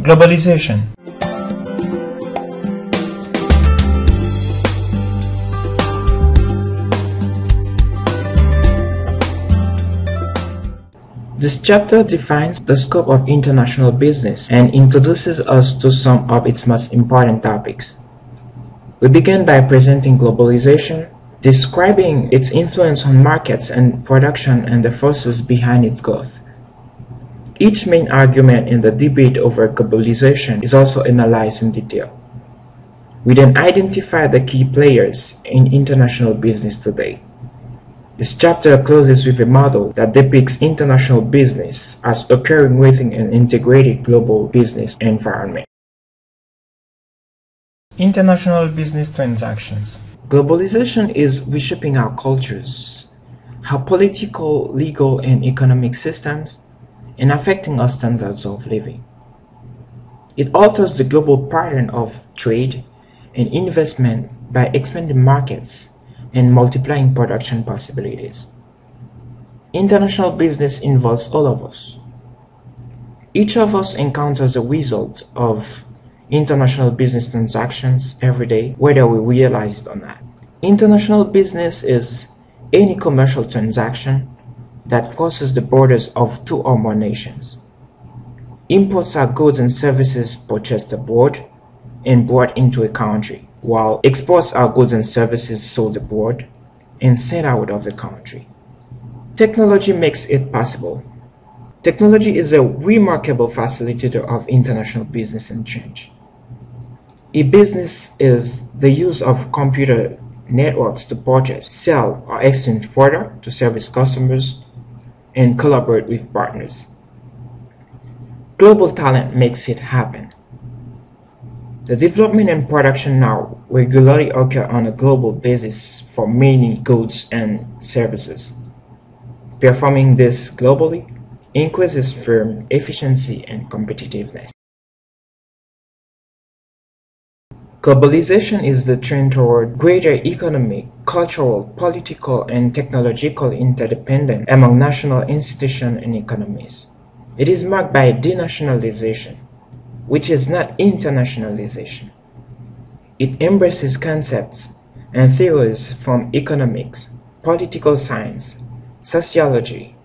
Globalization. This chapter defines the scope of international business and introduces us to some of its most important topics. We begin by presenting globalization, describing its influence on markets and production and the forces behind its growth. Each main argument in the debate over globalization is also analyzed in detail. We then identify the key players in international business today. This chapter closes with a model that depicts international business as occurring within an integrated global business environment. International business transactions. Globalization is reshaping our cultures, our political, legal, and economic systems, and affecting our standards of living. It alters the global pattern of trade and investment by expanding markets and multiplying production possibilities. International business involves all of us. Each of us encounters the result of international business transactions every day, whether we realize it or not. International business is any commercial transaction that crosses the borders of two or more nations. Imports are goods and services purchased abroad and brought into a country, while exports are goods and services sold abroad and sent out of the country. Technology makes it possible. Technology is a remarkable facilitator of international business and change. A business is the use of computer networks to purchase, sell, or exchange products to service customers and collaborate with partners. Global talent makes it happen. The development and production now regularly occur on a global basis for many goods and services. Performing this globally increases firm efficiency and competitiveness. Globalization is the trend toward greater economic, cultural, political, and technological interdependence among national institutions and economies. It is marked by denationalization, which is not internationalization. It embraces concepts and theories from economics, political science, sociology,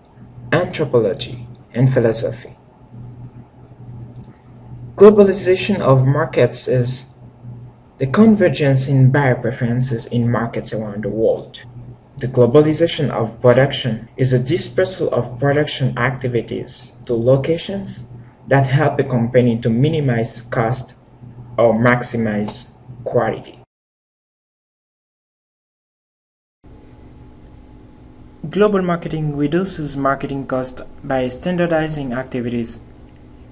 anthropology, and philosophy. Globalization of markets is the convergence in buyer preferences in markets around the world. The globalization of production is a dispersal of production activities to locations that help a company to minimize cost or maximize quality. Global marketing reduces marketing costs by standardizing activities.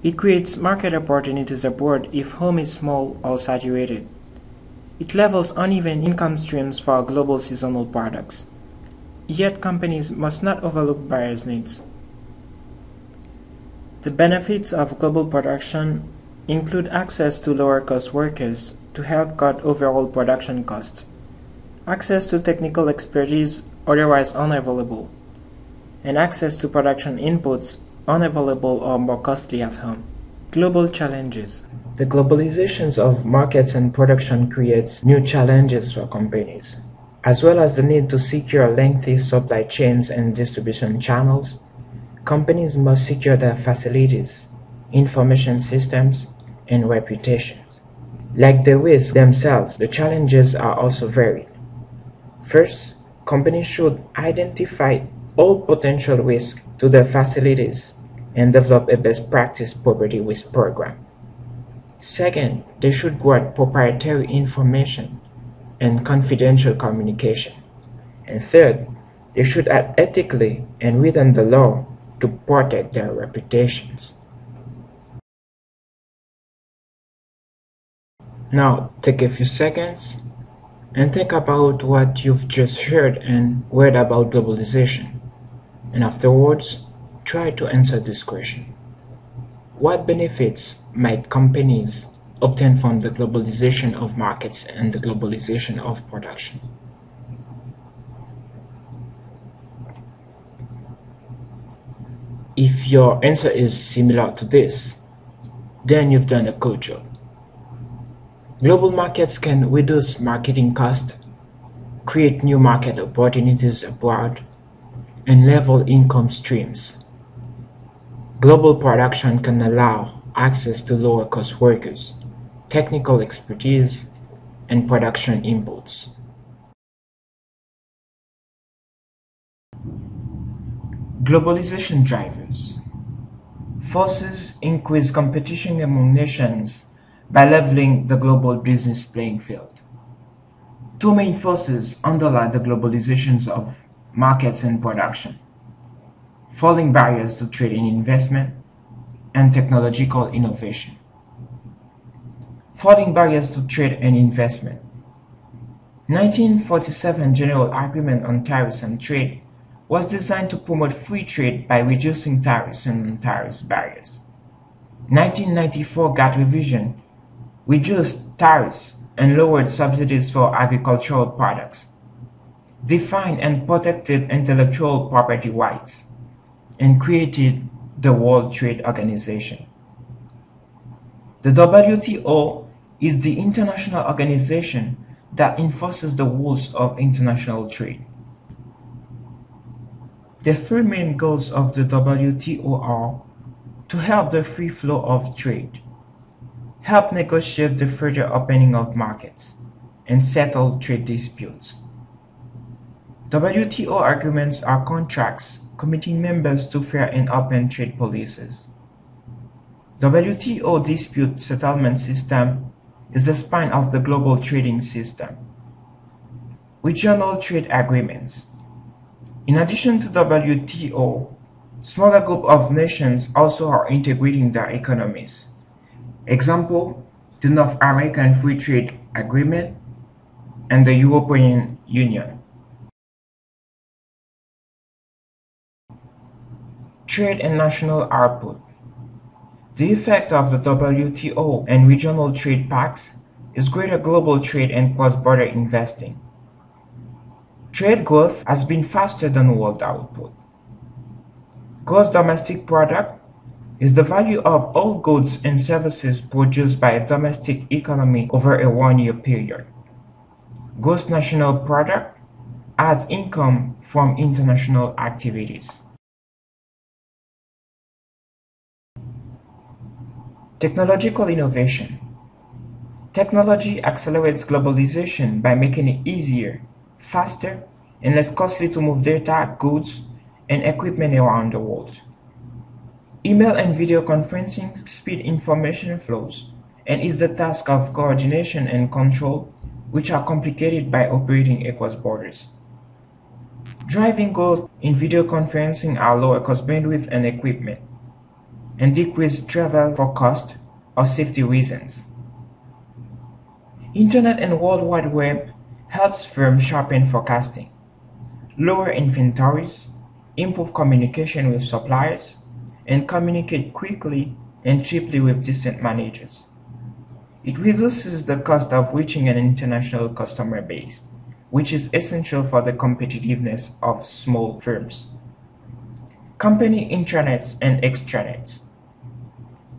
It creates market opportunities abroad if home is small or saturated. It levels uneven income streams for global seasonal products. Yet companies must not overlook buyers' needs. The benefits of global production include access to lower-cost workers to help cut overall production costs, access to technical expertise otherwise unavailable, and access to production inputs unavailable or more costly at home. Global challenges. The globalization of markets and production creates new challenges for companies, as well as the need to secure lengthy supply chains and distribution channels. Companies must secure their facilities, information systems, and reputations. Like the risks themselves, the challenges are also varied. First, companies should identify all potential risks to their facilities and develop a best practice property risk program. Second, they should guard proprietary information and confidential communication. And third, they should act ethically and within the law to protect their reputations. Now, take a few seconds and think about what you've just heard and read about globalization. And afterwards, try to answer this question. What benefits might companies obtain from the globalization of markets and the globalization of production? If your answer is similar to this, then you've done a good job. Global markets can reduce marketing costs, create new market opportunities abroad, and level income streams. Global production can allow access to lower-cost workers, technical expertise, and production inputs. Globalization drivers. Forces increase competition among nations by leveling the global business playing field. Two main forces underlie the globalizations of markets and production: falling barriers to trade and investment, and technological innovation. Falling barriers to trade and investment. 1947 General Agreement on Tariffs and Trade was designed to promote free trade by reducing tariffs and non-tariff barriers. 1994 GATT revision reduced tariffs and lowered subsidies for agricultural products, defined and protected intellectual property rights, and created the World Trade Organization. The WTO is the international organization that enforces the rules of international trade. The three main goals of the WTO are to help the free flow of trade, help negotiate the further opening of markets, and settle trade disputes. WTO agreements are contracts committing members to fair and open trade policies. WTO dispute settlement system is the spine of the global trading system. Regional trade agreements. In addition to WTO, smaller group of nations also are integrating their economies. Example, the North American Free Trade Agreement and the European Union. Trade and national output. The effect of the WTO and regional trade pacts is greater global trade and cross-border investing. Trade growth has been faster than world output. Gross domestic product is the value of all goods and services produced by a domestic economy over a one-year period. Gross national product adds income from international activities. Technological innovation. Technology accelerates globalization by making it easier, faster, and less costly to move data, goods, and equipment around the world. Email and video conferencing speed information flows and is the task of coordination and control, which are complicated by operating across borders. Driving goals in video conferencing are lower cost bandwidth and equipment, and decrease travel for cost or safety reasons. Internet and World Wide Web helps firms sharpen forecasting, lower inventories, improve communication with suppliers, and communicate quickly and cheaply with distant managers. It reduces the cost of reaching an international customer base, which is essential for the competitiveness of small firms. Company intranets and extranets.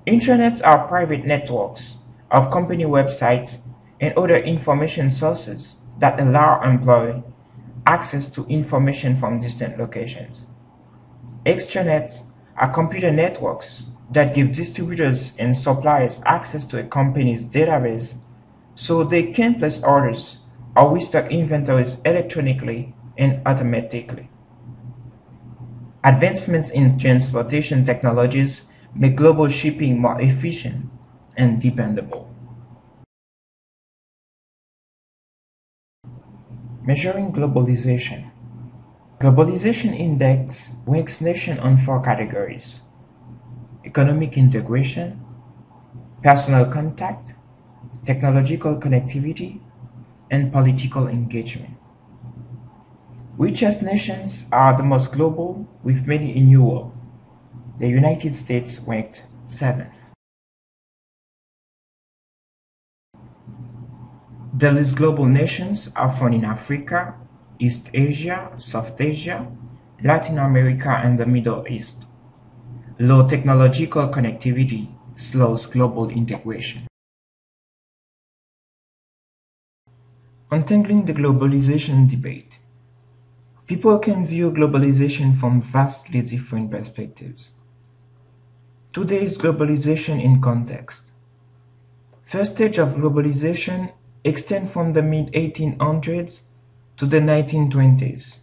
Intranets are private networks of company websites and other information sources that allow employees access to information from distant locations. Extranets are computer networks that give distributors and suppliers access to a company's database so they can place orders or restock inventories electronically and automatically. Advancements in transportation technologies make global shipping more efficient and dependable. Measuring globalization. Globalization Index ranks nations on 4 categories: economic integration, personal contact, technological connectivity, and political engagement. Richest nations are the most global, with many in Europe. The United States ranked 7th. The least global nations are found in Africa, East Asia, South Asia, Latin America, and the Middle East. Low technological connectivity slows global integration. Untangling the globalization debate. People can view globalization from vastly different perspectives. Today's globalization in context. First stage of globalization extends from the mid-1800s to the 1920s.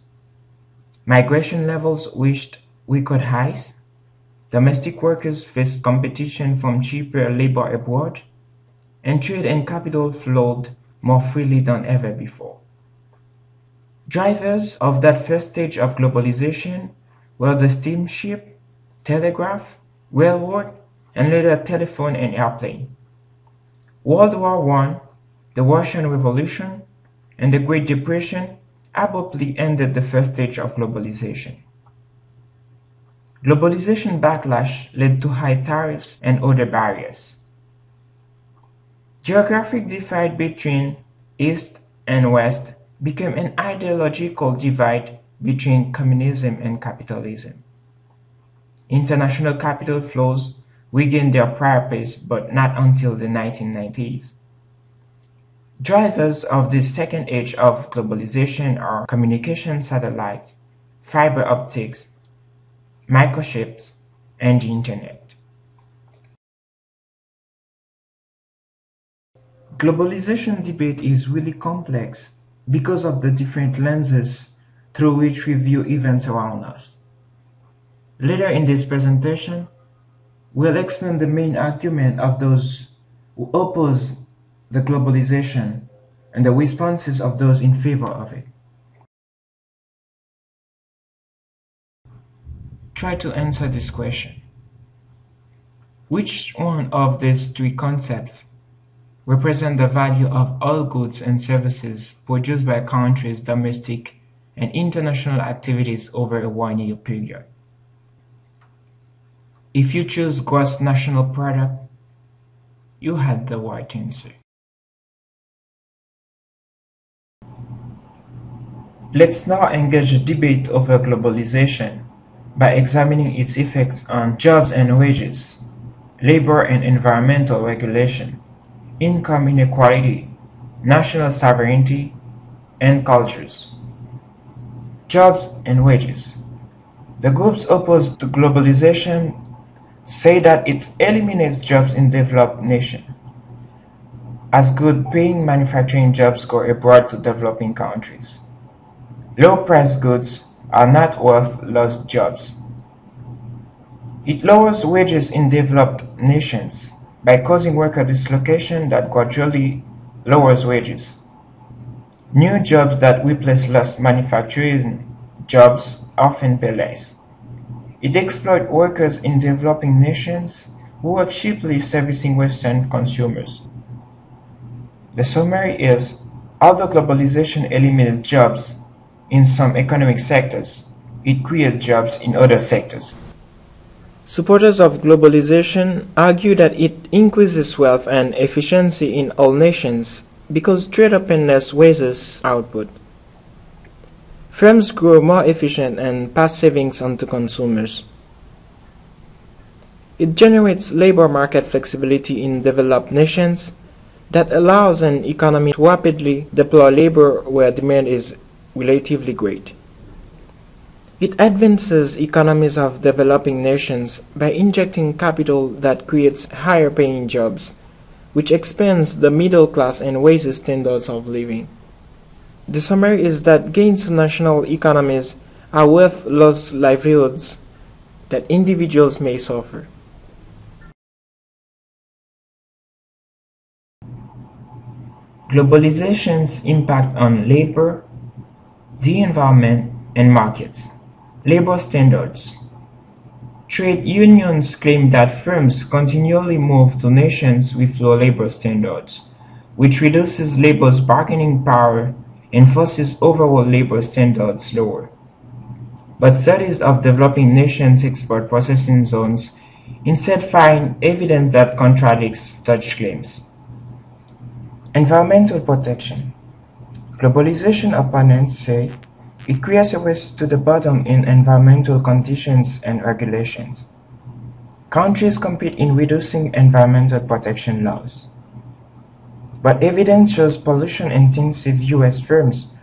Migration levels reached record highs. Domestic workers faced competition from cheaper labor abroad, and trade and capital flowed more freely than ever before. Drivers of that first stage of globalization were the steamship, telegraph, railroad, and later telephone and airplane. World War I, the Russian Revolution, and the Great Depression abruptly ended the first stage of globalization. Globalization backlash led to high tariffs and other barriers. Geographic divide between East and West became an ideological divide between communism and capitalism. International capital flows regained their prior pace, but not until the 1990s. Drivers of this second age of globalization are communication satellites, fiber optics, microchips, and the Internet. Globalization debate is really complex because of the different lenses through which we view events around us. Later in this presentation, we'll explain the main argument of those who oppose the globalization and the responses of those in favor of it. Try to answer this question. Which one of these three concepts represent the value of all goods and services produced by countries' domestic and international activities over a 1 year period? If you choose gross national product, you had the right answer. Let's now engage a debate over globalization by examining its effects on jobs and wages, labor and environmental regulation, income inequality, national sovereignty, and cultures. Jobs and wages. The groups opposed to globalization say that it eliminates jobs in developed nations, as good-paying manufacturing jobs go abroad to developing countries. Low-priced goods are not worth lost jobs. It lowers wages in developed nations by causing worker dislocation that gradually lowers wages. New jobs that replace lost manufacturing jobs often pay less. It exploits workers in developing nations who work cheaply servicing Western consumers. The summary is, although globalization eliminates jobs in some economic sectors, it creates jobs in other sectors. Supporters of globalization argue that it increases wealth and efficiency in all nations because trade openness raises output. Firms grow more efficient and pass savings on to consumers. It generates labor market flexibility in developed nations that allows an economy to rapidly deploy labor where demand is relatively great. It advances economies of developing nations by injecting capital that creates higher paying jobs, which expands the middle class and raises standards of living. The summary is that gains to national economies are worth lost livelihoods that individuals may suffer. Globalization's impact on labor, the environment, and markets. Labor standards. Trade unions claim that firms continually move to nations with low labor standards, which reduces labor's bargaining power and forces overall labor standards lower. But studies of developing nations' export processing zones instead find evidence that contradicts such claims. Environmental protection. Globalization opponents say it creates a race to the bottom in environmental conditions and regulations. Countries compete in reducing environmental protection laws. But evidence shows pollution-intensive US firms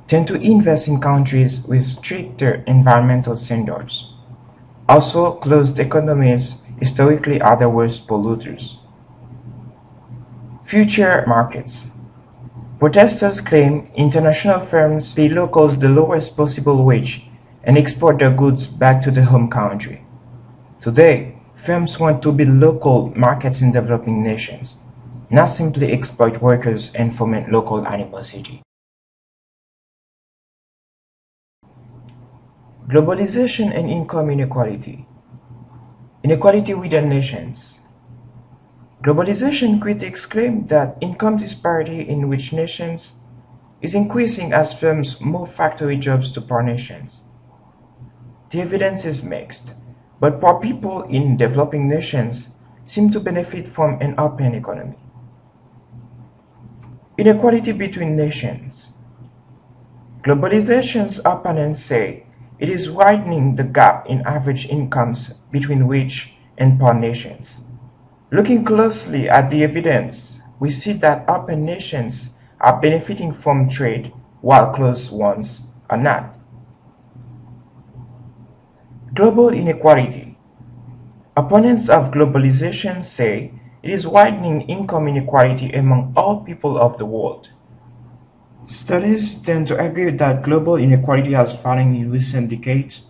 tend to invest in countries with stricter environmental standards. Also, closed economies historically are the worst polluters. Future markets. Protesters claim international firms pay locals the lowest possible wage and export their goods back to the home country. Today, firms want to build local markets in developing nations, not simply exploit workers and foment local animosity. Globalization and income inequality. Inequality within nations. Globalization critics claim that income disparity in rich nations is increasing as firms move factory jobs to poor nations. The evidence is mixed, but poor people in developing nations seem to benefit from an open economy. Inequality between nations. Globalization's opponents say it is widening the gap in average incomes between rich and poor nations. Looking closely at the evidence, we see that open nations are benefiting from trade while closed ones are not. Global inequality. Opponents of globalization say it is widening income inequality among all people of the world. Studies tend to agree that global inequality has fallen in recent decades,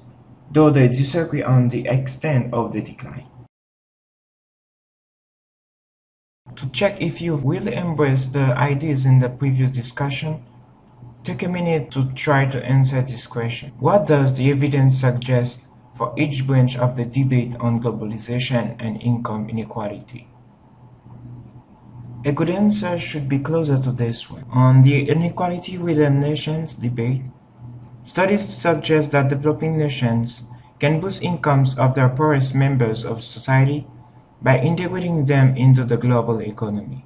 though they disagree on the extent of the decline. To check if you really embraced the ideas in the previous discussion, take a minute to try to answer this question. What does the evidence suggest for each branch of the debate on globalization and income inequality? A good answer should be closer to this one. On the inequality within nations debate, studies suggest that developing nations can boost incomes of their poorest members of society by integrating them into the global economy.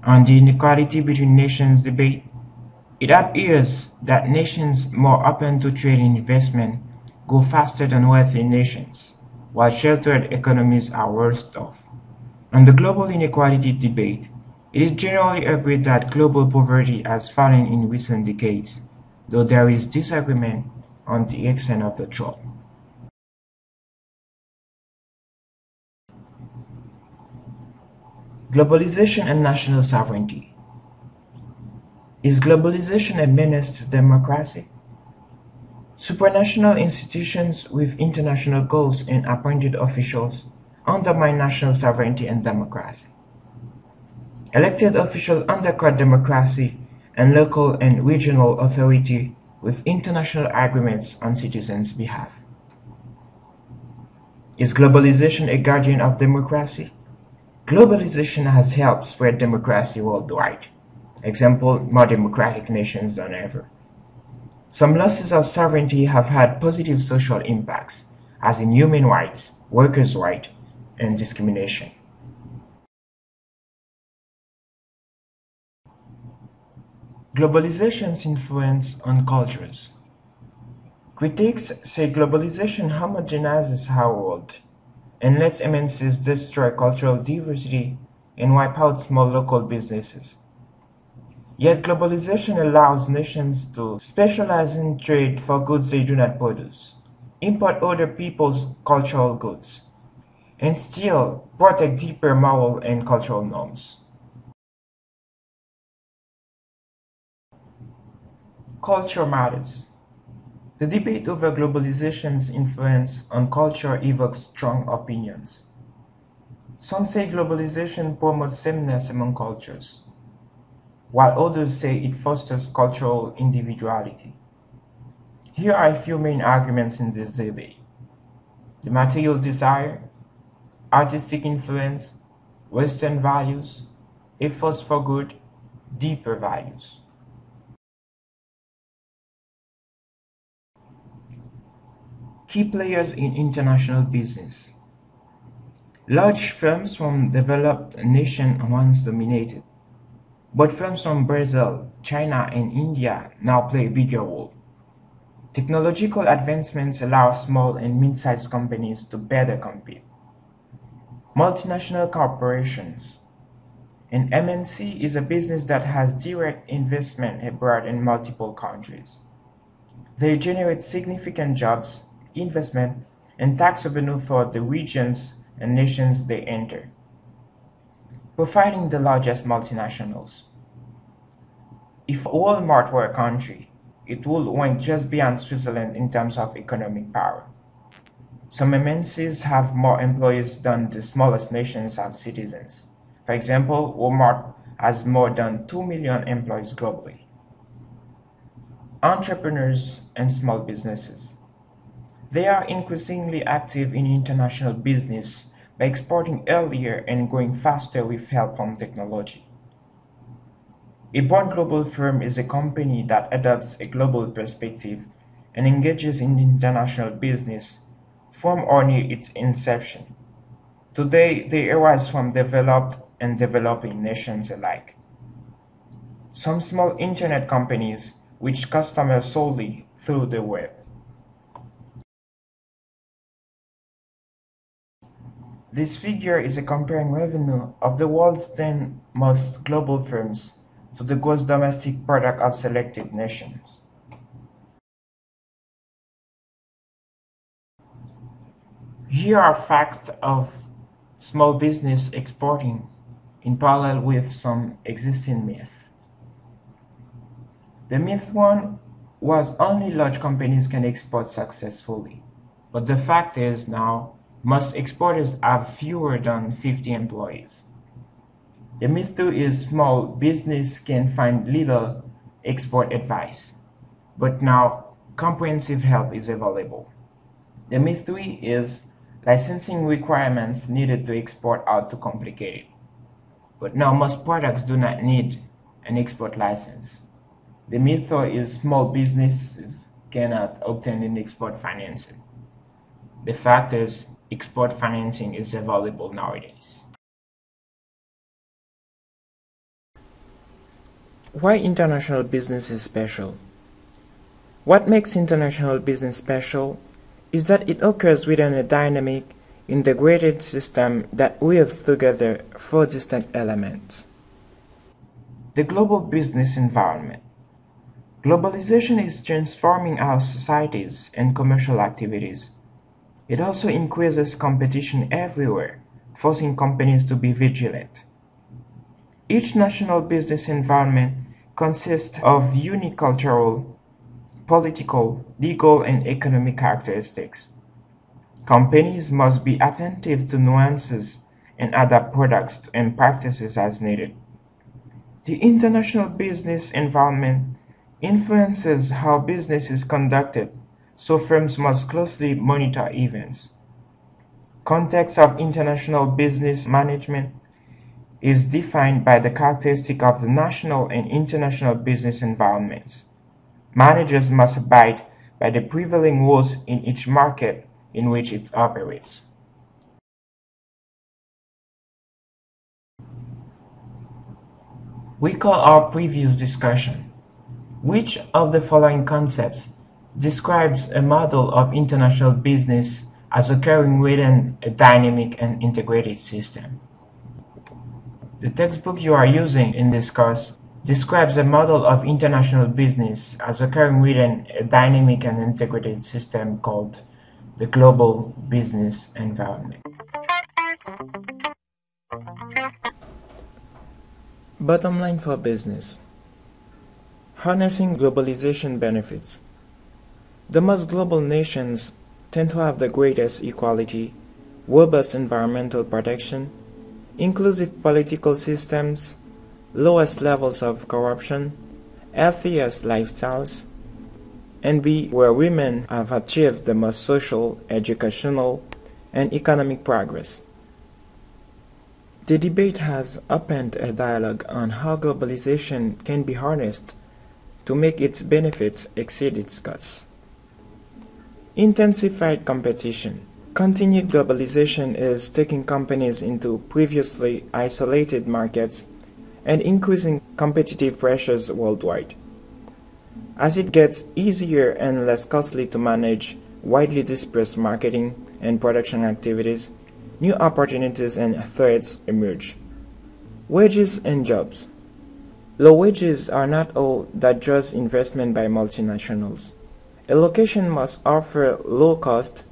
On the inequality between nations debate, it appears that nations more open to trade and investment go faster than wealthy nations, while sheltered economies are worse off. On the global inequality debate, it is generally agreed that global poverty has fallen in recent decades, though there is disagreement on the extent of the drop. Globalization and national sovereignty. Is globalization a menace to democracy? Supranational institutions with international goals and appointed officials undermine national sovereignty and democracy. Elected officials undercut democracy and local and regional authority with international agreements on citizens' behalf. Is globalization a guardian of democracy? Globalization has helped spread democracy worldwide. Example, more democratic nations than ever. Some losses of sovereignty have had positive social impacts, as in human rights, workers' rights, and discrimination. Globalization's influence on cultures. Critics say globalization homogenizes our world and lets MNCs destroy cultural diversity and wipe out small local businesses. Yet globalization allows nations to specialize in trade for goods they do not produce, import other people's cultural goods, and still protect deeper moral and cultural norms. Culture matters. The debate over globalization's influence on culture evokes strong opinions. Some say globalization promotes sameness among cultures, while others say it fosters cultural individuality. Here are a few main arguments in this debate: the material desire, artistic influence, Western values, efforts for good, deeper values. Key players in international business. Large firms from developed nations once dominated, but firms from Brazil, China, and India now play a bigger role. Technological advancements allow small and mid-sized companies to better compete. Multinational corporations. An MNC is a business that has direct investment abroad in multiple countries. They generate significant jobs, investment, and tax revenue for the regions and nations they enter, providing the largest multinationals. If Walmart were a country, it would rank just beyond Switzerland in terms of economic power. Some MNCs have more employees than the smallest nations have citizens. For example, Walmart has more than 2 million employees globally. Entrepreneurs and small businesses. They are increasingly active in international business by exporting earlier and growing faster with help from technology. A born global firm is a company that adopts a global perspective and engages in international business from or near its inception. Today, they arise from developed and developing nations alike. Some small internet companies reach customers solely through the web. This figure is a comparing revenue of the world's 10 most global firms to the gross domestic product of selected nations. Here are facts of small business exporting in parallel with some existing myths. The myth one was only large companies can export successfully, but the fact is now most exporters have fewer than 50 employees. The myth two is small business can find little export advice, but now comprehensive help is available. The myth three is licensing requirements needed to export are too complicated, but now most products do not need an export license. The myth four is small businesses cannot obtain an export financing. The fact is, export financing is available nowadays. Why international business is special? What makes international business special is that it occurs within a dynamic, integrated system that weaves together four distinct elements. The global business environment. Globalization is transforming our societies and commercial activities. It also increases competition everywhere, forcing companies to be vigilant. Each national business environment consists of unique cultural, political, legal, and economic characteristics. Companies must be attentive to nuances and adapt products and practices as needed. The international business environment influences how business is conducted, so firms must closely monitor events. Context of international business management is defined by the characteristic of the national and international business environments. Managers must abide by the prevailing rules in each market in which it operates. Recall our previous discussion. Which of the following concepts describes a model of international business as occurring within a dynamic and integrated system? The textbook you are using in this course describes a model of international business as occurring within a dynamic and integrated system called the global business environment. Bottom line for business. Harnessing globalization benefits. The most global nations tend to have the greatest equality, robust environmental protection, inclusive political systems, lowest levels of corruption, healthiest lifestyles, and be where women have achieved the most social, educational, and economic progress. The debate has opened a dialogue on how globalization can be harnessed to make its benefits exceed its costs. Intensified competition. Continued globalization is taking companies into previously isolated markets and increasing competitive pressures worldwide. As it gets easier and less costly to manage widely dispersed marketing and production activities, new opportunities and threats emerge. Wages and jobs. Low wages are not all that draws investment by multinationals. A location must offer low-cost,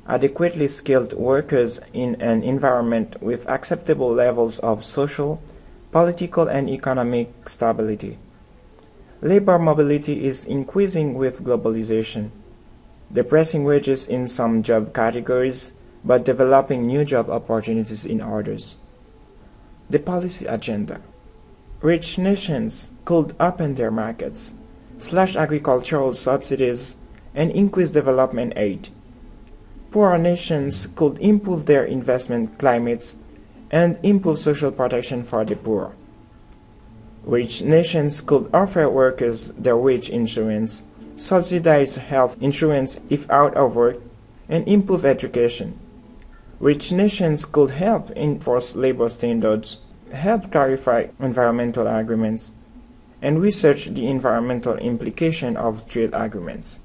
adequately skilled workers in an environment with acceptable levels of social, political, and economic stability. Labor mobility is increasing with globalization, depressing wages in some job categories but developing new job opportunities in others. The policy agenda. Rich nations could open their markets, slash agricultural subsidies, and increase development aid. Poorer nations could improve their investment climates and improve social protection for the poor. Rich nations could offer workers their wage insurance, subsidize health insurance if out of work, and improve education. Rich nations could help enforce labor standards, help clarify environmental agreements, and research the environmental implication of trade agreements.